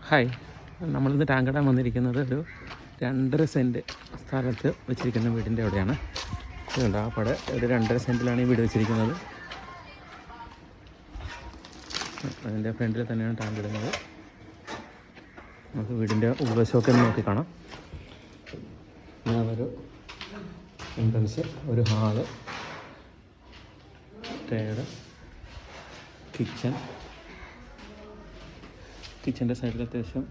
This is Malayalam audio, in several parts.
ഹായ്, നമ്മളിന്ന് ടാങ്കടാൻ വന്നിരിക്കുന്നത് ഒരു 2.5 സെൻറ്റ് സ്ഥലത്ത് വെച്ചിരിക്കുന്ന വീടിൻ്റെ അവിടെയാണ്. ഇതുണ്ട്, ആ പട ഒരു 2.5 സെൻറ്റിലാണ് ഈ വീട് വെച്ചിരിക്കുന്നത്. അതിൻ്റെ ഫ്രണ്ടിൽ തന്നെയാണ് ടാങ്ക് ഇടുന്നത്. നമുക്ക് വീടിൻ്റെ ഉൾവശമൊക്കെ ഒന്ന് നോക്കി കാണാം. ഒരു എൻട്രൻസ്, ഒരു ഹാള്, സ്റ്റെയർ, കിച്ചൻ്റെ സൈഡിൽ അത്യാവശ്യം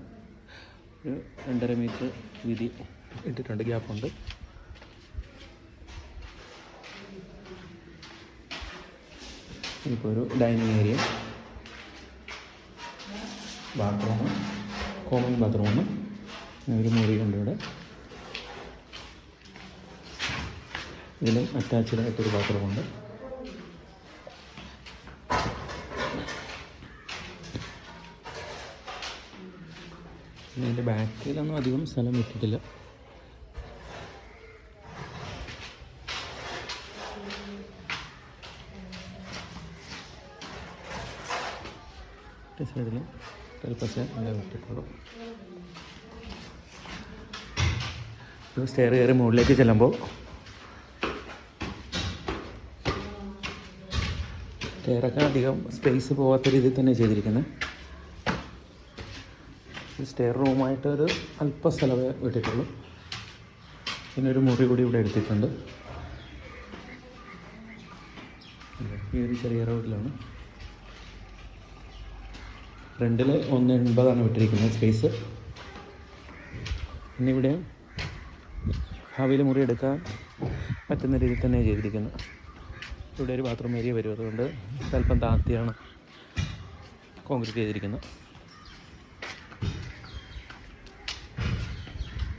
ഒരു 2.5 മീറ്റർ വീതി ഇട്ടിട്ടുണ്ട്, ഗ്യാപ്പുണ്ട്. ഇപ്പോൾ ഒരു ഡൈനിങ് ഏരിയ, ബാത്റൂം, കോമൺ ബാത്റൂമാണ്. ഒരു മുറിയുണ്ട് ഇവിടെ. ഇതിലും അറ്റാച്ച്ഡായിട്ടൊരു ബാത്റൂമുണ്ട്. പിന്നെ ഇതിൻ്റെ ബാക്കിലൊന്നും അധികം സ്ഥലം വിട്ടിട്ടില്ല. സൈഡിൽ പൽപ്പസ നല്ല വിട്ടിട്ടുള്ളൂ. ഒരു സ്റ്റെയർ കയറി മുകളിലേക്ക് ചെല്ലുമ്പോൾ സ്റ്റെയറൊക്കെ അധികം സ്പേസ് പോകാത്ത രീതിയിൽ തന്നെ ചെയ്തിരിക്കുന്നത്. സ്റ്റെയർ റൂമായിട്ട് ഒരു അല്പ സ്ഥലമേ വിട്ടിട്ടുള്ളൂ. പിന്നെ ഒരു മുറി കൂടി ഇവിടെ എടുത്തിട്ടുണ്ട്. ഈ ഒരു ചെറിയ റോഡിലാണ്. ഫ്രണ്ടിൽ 1.80 വിട്ടിരിക്കുന്നത് സ്പേസ്. പിന്നെ ഇവിടെ ഭാവിയിൽ മുറി എടുക്കാൻ പറ്റുന്ന രീതിയിൽ തന്നെ ചെയ്തിരിക്കുന്നത്. ഇവിടെ ഒരു ബാത്റൂം ഏരിയ വരും, അതുകൊണ്ട് സ്വല്പം താഴ്ത്തിയാണ് കോൺക്രീറ്റ് ചെയ്തിരിക്കുന്നത്.